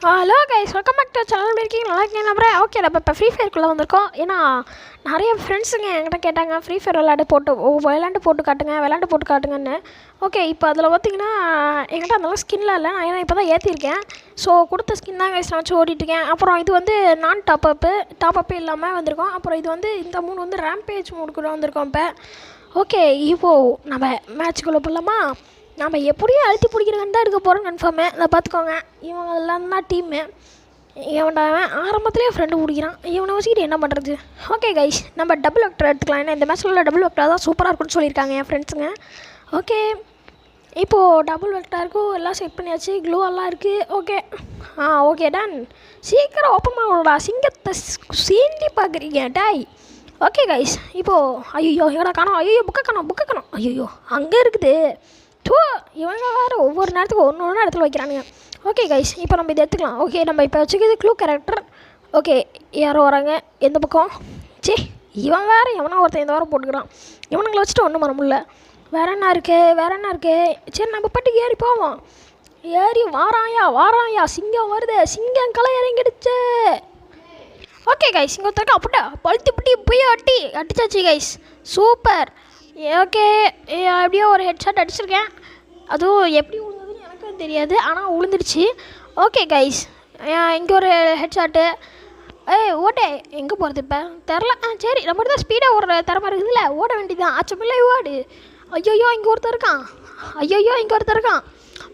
Hello guys, welcome back to channel. இருக்கீங்க நல்லா இருக்கீங்க நம்புறேன். ஓகே, நம்ம இப்போ ஃப்ரீ ஃபயருக்குள்ளே வந்திருக்கோம். ஏன்னா நிறைய ஃப்ரெண்ட்ஸுங்க என்கிட்ட கேட்டாங்க ஃப்ரீ ஃபயர் விளையாண்டு போட்டு காட்டுங்கன்னு. ஓகே, இப்போ அதில் பார்த்தீங்கன்னா என்கிட்ட அந்தளவு ஸ்கின்லாம் இல்லை. நான் ஏன்னா இப்போ தான் ஏற்றிருக்கேன். ஸோ கொடுத்த ஸ்கின் தான் கைஸ் நான் வச்சு ஓடிட்டுருக்கேன். அப்புறம் இது வந்து நான் டாப்அப்பு இல்லாமல் வந்திருக்கோம். அப்புறம் இது வந்து இந்த 3 வந்து ரேம்பேஜ் மூடுக்குள்ளே வந்திருக்கோம். இப்போ ஓகே, இப்போது நம்ம மேட்ச்சுக்குள்ளே போகலாமா? நம்ம எப்படியும் அழுத்தி பிடிக்கிறதுன்னு தான் இருக்க போகிறோம் கன்ஃபார்மு. அதை பார்த்துக்கோங்க. இவங்க எல்லாம் தான் டீம்மு. இவன்டாவன் ஆரம்பத்துலேயே ஃப்ரெண்டு பிடிக்கிறான். இவனை வச்சுக்கிட்டு என்ன பண்ணுறது? ஓகே கைஸ், நம்ம டபுள் வெக்டர் எடுத்துக்கலாம். ஏன்னா இந்த மேட்ச்சில் உள்ள டபுள் வெக்டர் தான் சூப்பராக இருக்குன்னு சொல்லியிருக்காங்க என் ஃப்ரெண்ட்ஸுங்க. ஓகே, இப்போது டபுள் வெக்டருக்கும் எல்லாம் செட் பண்ணியாச்சு. க்ளூ எல்லாம் இருக்குது. Okay okay done. சீக்கிரம் ஓப்பன் பண்ண சிங்கத்தை சீண்டி பார்க்குறீங்க டாய். ஓகே கைஸ், இப்போது ஐயோ எங்கடா காணோம்? ஐயோ புக்கை காணோம். ஐயோ அங்கே இருக்குது. இவங்க வேறு ஒவ்வொரு நேரத்துக்கு ஒன்று இடத்துல வைக்கிறானுங்க. ஓகே கைஸ், இப்போ நம்ம இதை எடுத்துக்கலாம். ஓகே, நம்ம இப்போ வச்சுக்கிறது க்ளூ கேரக்டர். ஓகே, யாரோ வராங்க எந்த பக்கம்? இவன் வேறு எவனா ஒருத்தன் இந்த வாரம் போட்டுக்கிறான். இவனுங்களை வச்சுட்டு ஒன்றும் பண்ண முடியல. வேற என்ன இருக்குது? சரி, நம்ம பாட்டுக்கு ஏறி போவோம். ஏறி வாராயா சிங்கம் வருது. சிங்கம் களை இறங்கிடுச்சு. ஓகே கைஸ், இங்கே ஒருத்தருக்கா அப்படியா பழுத்தி போய் அடிச்சாச்சு கைஸ். சூப்பர். ஓகே, எப்படியோ ஒரு ஹெட்ஷாட் அடிச்சிருக்கேன். அதுவும் எப்படி விழுந்ததுன்னு எனக்கும் தெரியாது, ஆனால் விழுந்துடுச்சு. ஓகே கைஸ், இங்கே ஒரு ஹெட்ஷாட்டு. ஓட்டே எங்கே போகிறது இப்போ தெரில. சரி, நம்ம தான் ஸ்பீடாக ஓடுற திறமை இருக்குதுல்ல, ஓட வேண்டியதான். ஆச்சமில்லை ஓடு. ஐயோ இங்கே ஒருத்தர் இருக்கான்.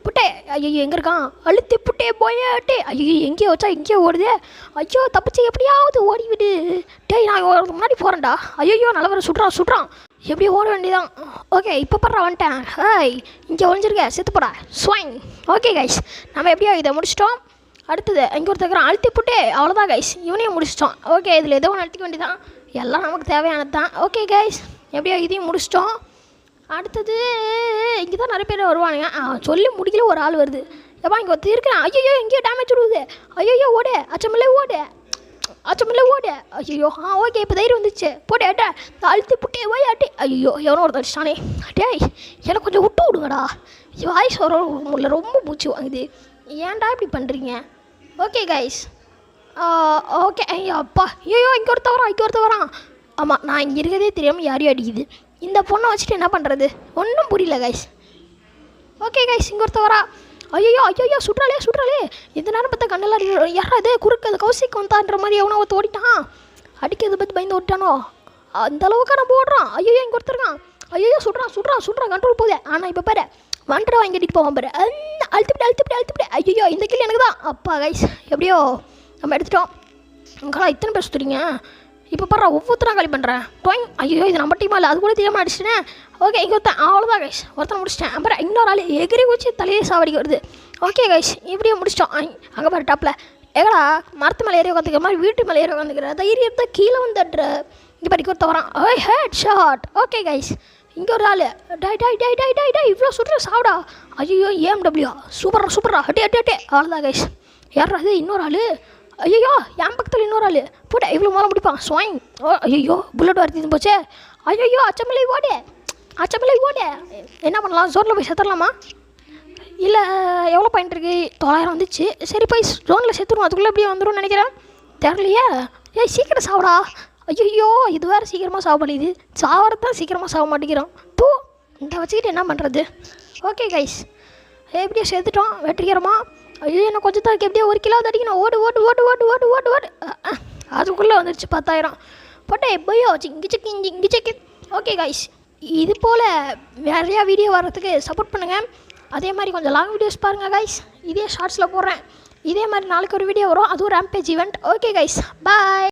புட்டே ஐயோ எங்கே இருக்கான்? அழுத்தி புட்டே போயாட்டே. ஐயோ எங்கேயோ வச்சா இங்கேயோ ஓடுதே. ஐயோ தப்பிச்சு எப்படியாவது ஓடிவிடு. டேய், நான் முன்னாடி போகிறேன்டா. ஐயோ நல்லவரை சுட்றான். எப்படியும் ஓட வேண்டியதான். ஓகே, இப்போ படுறா வந்துட்டேன். இங்கே ஒழிஞ்சிருக்க செத்து போடா ஸ்வைங். ஓகே கைஸ், நம்ம எப்படியோ இதை முடிச்சிட்டோம். அடுத்தது இங்கே ஒருத்தர் அழுத்தி புட்டே. அவ்வளோதான் கைஸ், இவனையும் முடிச்சிட்டோம். ஓகே, இதில் ஏதோ ஒன்று அழுத்திக்க வேண்டியதான். எல்லாம் நமக்கு தேவையானது தான். ஓகே கைஸ், எப்படியோ இதையும் முடிச்சிட்டோம். அடுத்தது இங்கே தான் நிறைய பேர் வருவானுங்க. சொல்லி முடிக்கல ஒரு ஆள் வருது. எப்பா இங்கே ஒருத்தர் இருக்கிறேன். ஐயோ எங்கேயோ டேமேஜ் விடுவது. ஐயோ ஓடு. அச்சமில்லை ஓடு. ஐயோ ஓகே, இப்போ தைரியம் வந்துச்சு. போட்டு ஏட்டா அழுத்தி புட்டே போய் ஆட்டி. ஐயோ எவனோ ஒருத்தர் அடிச்சானே. டேய், எனக்கு கொஞ்சம் விட்டு விடுங்கடா. வாய்ஸ் வர ரொம்ப பூச்சி வாங்குது. ஏன்டா இப்படி பண்ணுறீங்க? Okay guys, okay. அப்பா ஐயோ இங்கே ஒருத்தர் வரான். ஆமாம், நான் இங்கே இருக்கிறதே தெரியாமல் யாரையும் அடிக்குது. இந்த பொண்ணை வச்சுட்டு என்ன பண்ணுறது ஒன்றும் புரியல கைஸ். ஓகே கைஸ், இங்கே ஒருத்தர் வரா. ஐயோ சுட்றாளே. இந்த நேரம் பார்த்தா கண்ணெல்லாம் யாராவது குறுக்கு அது கௌசிக்கு வந்தான்ற மாதிரி எவனோ ஒருத்த ஓடிட்டான். அடிக்கிறத பற்றி பயந்து ஓடிட்டானோ? அந்த அளவுக்கு நம்ம ஓடுறான். ஐயோ இங்கே ஒருத்தருக்கான். ஐயோ சுட்றான் கண்ட்ரோல் போதே. ஆனால் இப்போ பாரு வண்டரை வாங்கி கட்டிட்டு போவான் பாரு. அழுத்திவிட்டு. ஐயோ இந்த கில் எனக்கு தான். அப்பா கைஸ், எப்படியோ நம்ம எடுத்துட்டோம். உங்களா இத்தனை பேர் சுற்றுறீங்க. இப்போ பாரு ஒவ்வொருத்தரும் காலி பண்ணுறேன். டொயிங். ஐயோ இது நம்ம டீமா இல்லை, அது கூட தெரியாமல் அடிச்சிட்டேன். ஓகே, இங்கே அவ்வளோதான் கைஸ், ஒருத்தனை முடிச்சிட்டேன். அப்புறம் இன்னொரு ஆள் எகிரி வச்சு தலையே சாவடிக்க வருது. ஓகே கைஸ், இப்படியே முடிச்சிட்டோம். அங்கே பாரு டாப்பில் எங்கடா மரத்து மேலே ஏறி உட்காந்துக்கிற மாதிரி வீட்டு மேலே ஏறி உட்காந்துக்கிற தைரியத்தை கீழே வந்துடுற. இங்கே பாரு ஒருத்த வரான். Head shot. ஓகே கைஸ், இங்கே ஒரு ஆள் டை இவ்வளோ சுடுற சாப்பிடா. ஐயோ ஏஎம்டபிள்யூ சூப்பரா அட்டே. அவ்வளோதான் கைஸ். யாரா அது? இன்னொரு ஆள். ஐயோ என் பக்கத்தில் இன்னொரு ஆள். போட்டே இவ்வளோ மேலே முடிப்பான் ஸ்வாயிங். ஐயோ புல்லட் வரத்தின்னு போச்சே. ஐயோ அச்சமில்லை ஓடு. என்ன பண்ணலாம்? ஜோனில் போய் செத்துடலாமா? இல்லை எவ்வளோ பாயிண்ட் இருக்குது? 900 வந்துச்சு. சரி போய் ஜோனில் செத்துருவோம். அதுக்குள்ளே எப்படியே வந்துடும் நினைக்கிறேன். தெரியலையே. சீக்கிரம் சாவடா. ஐயோ இது வேறு சீக்கிரமாக சாவ பண்ணிடுது. சாவறதான் சீக்கிரமாக சாவ மாட்டேங்கிறோம். இந்த வச்சுக்கிட்டு என்ன பண்ணுறது? ஓகே கைஸ், எப்படியோ சேர்த்துட்டோம் வெற்றிகரமாக. ஐயோ என்ன கொஞ்சம் தான் எப்படியோ 1 கிலோ அடிக்கணும். ஓடு. அதுக்குள்ளே வந்துடுச்சு 10,000. போட்டே போயோ இங்கே செக்கு. ஓகே கைஸ், இது போல் நிறையா வீடியோ வர்றதுக்கு சப்போர்ட் பண்ணுங்கள். அதே மாதிரி கொஞ்சம் லாங் வீடியோஸ் பாருங்கள் கைஸ். இதே ஷார்ட்ஸில் போடுறேன். இதே மாதிரி நாளைக்கு ஒரு வீடியோ வரும், அதுவும் ரேம்பேஜ் ஈவெண்ட். ஓகே கைஸ், பாய்.